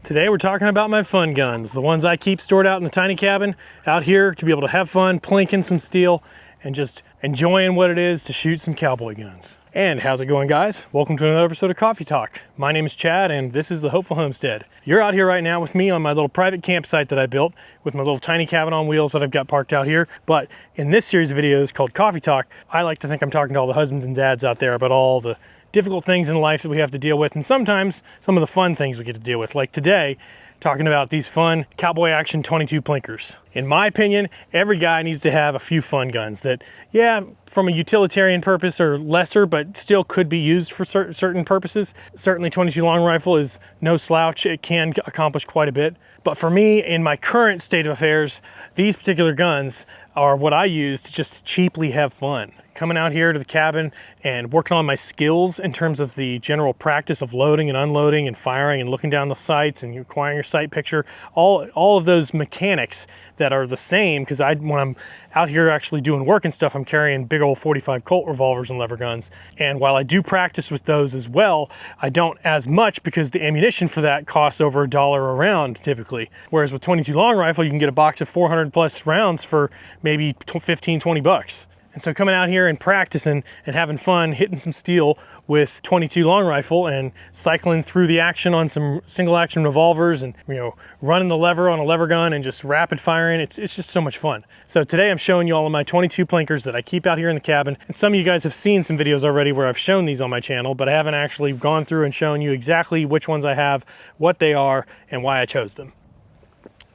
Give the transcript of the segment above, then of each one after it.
Today we're talking about my fun guns, the ones I keep stored out in the tiny cabin out here to be able to have fun plinking some steel and just enjoying what it is to shoot some cowboy guns. And how's it going, guys? Welcome to another episode of Coffee Talk. My name is Chad and this is the Hopeful Homestead. You're out here right now with me on my little private campsite that I built with my little tiny cabin on wheels that I've got parked out here. But in this series of videos called Coffee Talk, I like to think I'm talking to all the husbands and dads out there about all the difficult things in life that we have to deal with, and sometimes some of the fun things we get to deal with, like today talking about these fun COWBOY Action 22 Plinkers. In my opinion, every guy needs to have a few fun guns that, yeah, from a utilitarian purpose are lesser, but still could be used for certain purposes. Certainly 22 long rifle is no slouch. It can accomplish quite a bit. But for me, in my current state of affairs, these particular guns are what I use to just cheaply have fun. Coming out here to the cabin and working on my skills in terms of the general practice of loading and unloading and firing and looking down the sights and acquiring your sight picture, all of those mechanics that are the same, because when I'm out here actually doing work and stuff, I'm carrying big old 45 Colt revolvers and lever guns. And while I do practice with those as well, I don't as much because the ammunition for that costs over $1 a round typically. Whereas with 22 long rifle, you can get a box of 400 plus rounds for maybe 15, 20 bucks. And so coming out here and practicing and having fun, hitting some steel with 22 long rifle and cycling through the action on some single action revolvers and, you know, running the lever on a lever gun and just rapid firing, it's just so much fun. So today I'm showing you all of my 22 Plinkers that I keep out here in the cabin. And some of you guys have seen some videos already where I've shown these on my channel, but I haven't actually gone through and shown you exactly which ones I have, what they are, and why I chose them.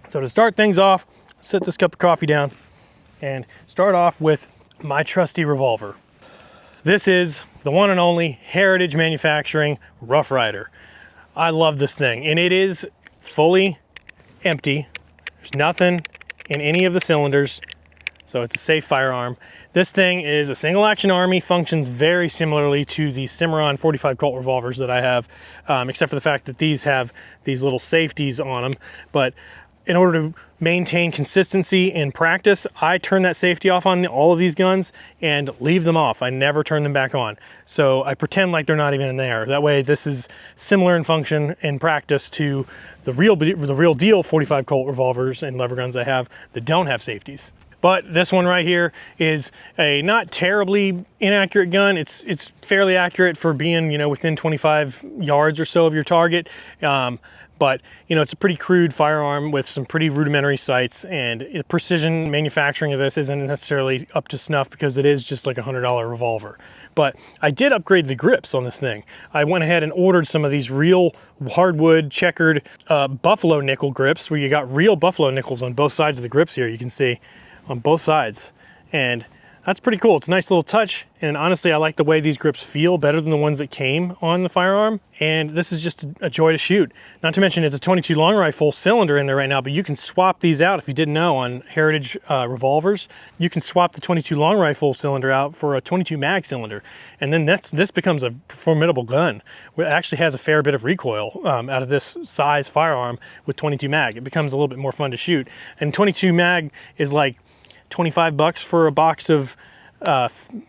So to start things off, set this cup of coffee down and start off with my trusty revolver. This is the one and only Heritage Manufacturing Rough Rider. I love this thing, and it is fully empty. There's nothing in any of the cylinders, so it's a safe firearm. This thing is a single action army, functions very similarly to the Cimarron 45 Colt revolvers that I have, except for the fact that these have these little safeties on them. But in order to maintain consistency in practice, I turn that safety off on all of these guns and leave them off. I never turn them back on. So I pretend like they're not even in there. That way this is similar in function in practice to the real deal 45 Colt revolvers and lever guns I have that don't have safeties. But this one right here is a not terribly inaccurate gun. It's fairly accurate for being, you know, within 25 yards or so of your target. But, you know, it's a pretty crude firearm with some pretty rudimentary sights, and the precision manufacturing of this isn't necessarily up to snuff because it is just like a $100 revolver. But I did upgrade the grips on this thing. I went ahead and ordered some of these real hardwood checkered buffalo nickel grips, where you got real buffalo nickels on both sides of the grips here. You can see on both sides. And that's pretty cool. It's a nice little touch, and honestly I like the way these grips feel better than the ones that came on the firearm, and this is just a joy to shoot. Not to mention it's a 22 long rifle cylinder in there right now, but you can swap these out if you didn't know on Heritage revolvers. You can swap the 22 long rifle cylinder out for a 22 mag cylinder, and then this becomes a formidable gun. It actually has a fair bit of recoil out of this size firearm with 22 mag. It becomes a little bit more fun to shoot, and 22 mag is like 25 bucks for a box of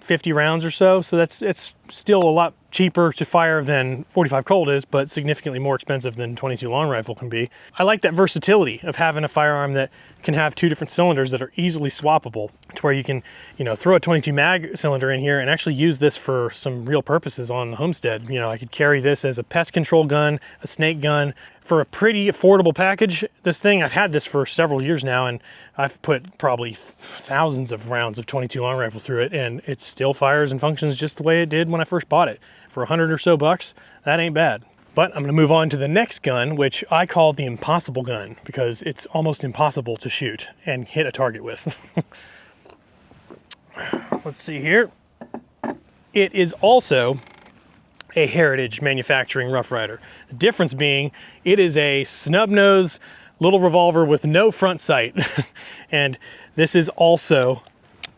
50 rounds or so. So it's still a lot cheaper to fire than 45 Colt is, but significantly more expensive than 22 long rifle can be. I like that versatility of having a firearm that can have two different cylinders that are easily swappable, to where you can, you know, throw a 22 mag cylinder in here and actually use this for some real purposes on the Homestead. You know, I could carry this as a pest control gun, a snake gun, for a pretty affordable package. This thing, I've had this for several years now, and I've put probably thousands of rounds of 22 long rifle through it, and it still fires and functions just the way it did when I first bought it. For 100 or so bucks, that ain't bad. But I'm gonna move on to the next gun, which I call the impossible gun, because it's almost impossible to shoot and hit a target with. Let's see here. It is also a Heritage Manufacturing Rough Rider. The difference being, it is a snub nose little revolver with no front sight. And this is also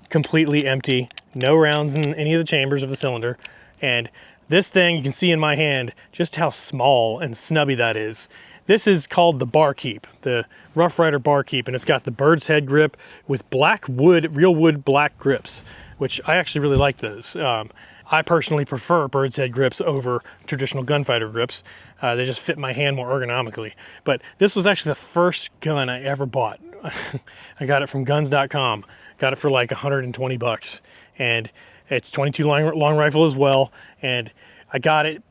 completely empty, no rounds in any of the chambers of the cylinder. And this thing, you can see in my hand just how small and snubby that is. This is called the Barkeep, the Rough Rider Barkeep, and it's got the bird's head grip with black wood, real wood black grips, which I actually really like those. I personally prefer bird's head grips over traditional gunfighter grips. They just fit my hand more ergonomically. But this was actually the first gun I ever bought. I got it from guns.com. Got it for like 120 bucks. And it's 22 long rifle as well. And I got it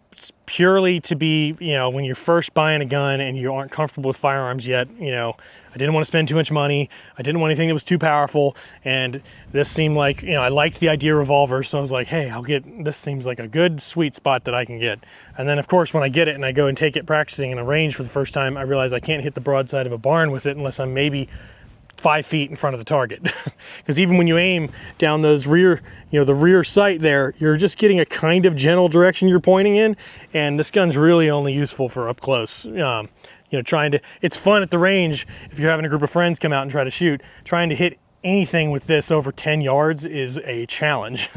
purely to be, you know, when you're first buying a gun and you aren't comfortable with firearms yet, you know, I didn't want to spend too much money. I didn't want anything that was too powerful. And this seemed like, you know, I liked the idea of revolvers. So I was like, hey, this seems like a good sweet spot that I can get. And then of course, when I get it and I go and take it practicing in a range for the first time, I realize I can't hit the broadside of a barn with it unless I'm maybe 5 feet in front of the target. Because even when you aim down those rear, you know, the rear sight there, you're just getting a kind of general direction you're pointing in. And this gun's really only useful for up close. You know, it's fun at the range if you're having a group of friends come out and try to shoot. Trying to hit anything with this over 10 yards is a challenge.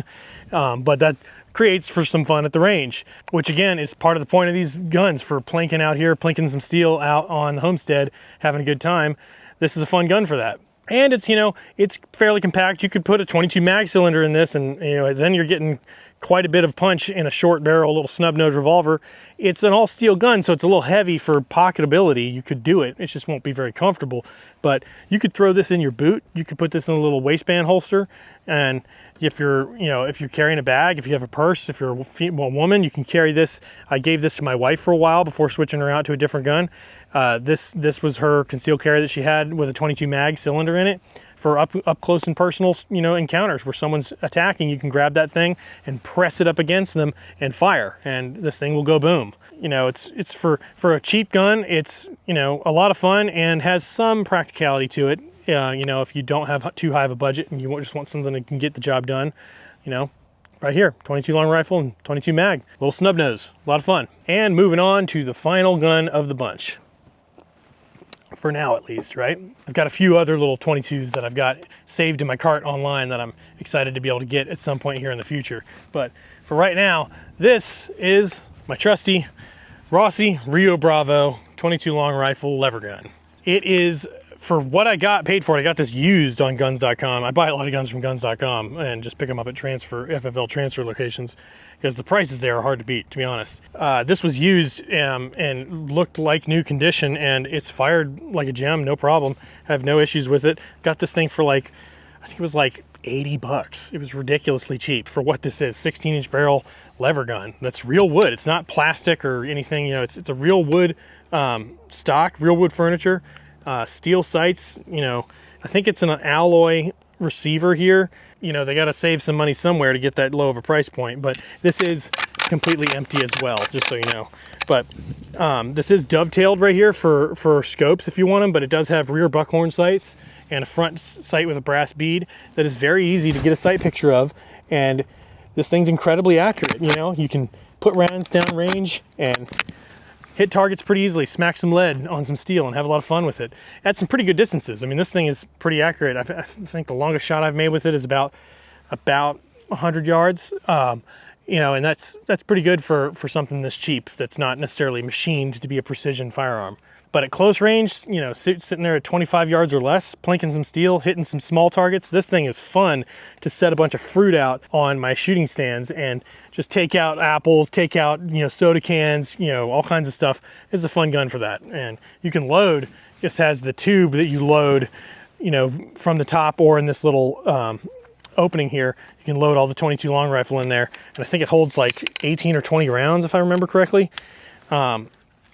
But that creates for some fun at the range, which again is part of the point of these guns, for plinking out here, plinking some steel out on the Homestead, having a good time. This is a fun gun for that. And it's, you know, it's fairly compact. You could put a 22 mag cylinder in this and, you know, then you're getting quite a bit of punch in a short barrel, little snub nose revolver. It's an all steel gun, so it's a little heavy for pocketability. You could do it. It just won't be very comfortable. But you could throw this in your boot. You could put this in a little waistband holster. And if you're, you know, if you're carrying a bag, if you have a purse, if you're a female woman, you can carry this. I gave this to my wife for a while before switching her out to a different gun. This was her concealed carry that she had with a 22 mag cylinder in it for up close and personal, you know, encounters where someone's attacking. You can grab that thing and press it up against them and fire, and this thing will go boom. You know, it's for a cheap gun. It's, you know, a lot of fun and has some practicality to it. You know, if you don't have too high of a budget and you just want something that can get the job done, you know, right here, 22 long rifle and 22 mag, little snub nose, a lot of fun. And moving on to the final gun of the bunch. For now, at least, right? I've got a few other little 22s that I've got saved in my cart online that I'm excited to be able to get at some point here in the future. But for right now, this is my trusty Rossi Rio Bravo 22 long rifle lever gun. It is, for what I paid for it, I got this used on guns.com. I buy a lot of guns from guns.com and just pick them up at FFL transfer locations, because the prices there are hard to beat, to be honest. This was used and looked like new condition, and it's fired like a gem, no problem. I have no issues with it. Got this thing for like, I think it was like 80 bucks. It was ridiculously cheap for what this is. 16-inch barrel lever gun. That's real wood. It's not plastic or anything. You know, it's a real wood stock, real wood furniture. Steel sights. You know, I think it's an alloy receiver here. You know, they got to save some money somewhere to get that low of a price point, but this is completely empty as well, just so you know. But this is dovetailed right here for scopes if you want them, but it does have rear buckhorn sights and a front sight with a brass bead that is very easy to get a sight picture of. And this thing's incredibly accurate. You know, you can put rounds down range and hit targets pretty easily, smack some lead on some steel and have a lot of fun with it. At some pretty good distances. I mean, this thing is pretty accurate. I think the longest shot I've made with it is about 100 yards. You know, and that's pretty good for something this cheap that's not necessarily machined to be a precision firearm. But at close range, you know, sitting there at 25 yards or less, plinking some steel, hitting some small targets, this thing is fun to set a bunch of fruit out on my shooting stands and just take out apples, take out, you know, soda cans, you know, all kinds of stuff. It's a fun gun for that. And you can load, just has the tube that you load, you know, from the top or in this little opening here. You can load all the 22 long rifle in there. And I think it holds like 18 or 20 rounds, if I remember correctly,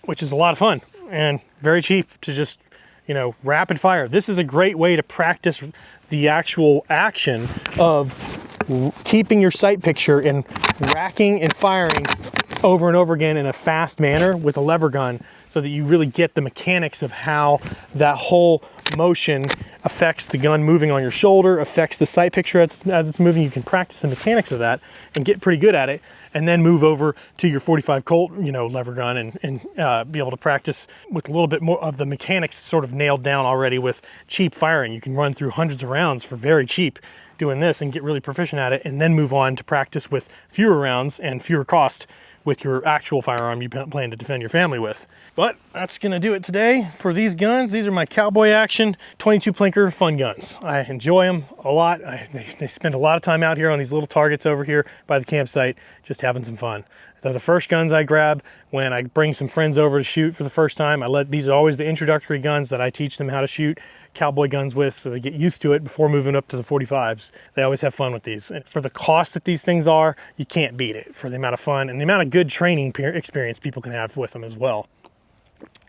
which is a lot of fun. And very cheap to just, you know, rapid fire. This is a great way to practice the actual action of keeping your sight picture and racking and firing over and over again in a fast manner with a lever gun, so that you really get the mechanics of how that whole motion affects the gun moving on your shoulder, affects the sight picture as it's moving. You can practice the mechanics of that and get pretty good at it, and then move over to your 45 Colt, you know, lever gun and be able to practice with a little bit more of the mechanics sort of nailed down already with cheap firing. You can run through hundreds of rounds for very cheap doing this and get really proficient at it, and then move on to practice with fewer rounds and fewer cost with your actual firearm you plan to defend your family with. But that's gonna do it today for these guns. These are my COWBOY Action 22 Plinker fun guns. I enjoy them a lot. They spend a lot of time out here on these little targets over here by the campsite, just having some fun. They're the first guns I grab when I bring some friends over to shoot for the first time. These are always the introductory guns that I teach them how to shoot cowboy guns with, so they get used to it before moving up to the 45s. They always have fun with these. And for the cost that these things are, you can't beat it for the amount of fun and the amount of good training experience people can have with them as well.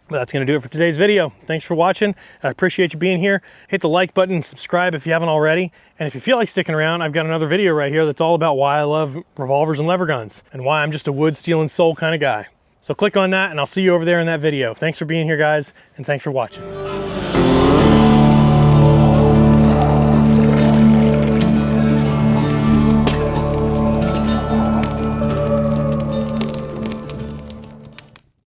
But that's going to do it for today's video. Thanks for watching. I appreciate you being here. Hit the like button and subscribe if you haven't already. And if you feel like sticking around, I've got another video right here that's all about why I love revolvers and lever guns and why I'm just a wood, steel, and soul kind of guy. So click on that and I'll see you over there in that video. Thanks for being here, guys, and thanks for watching.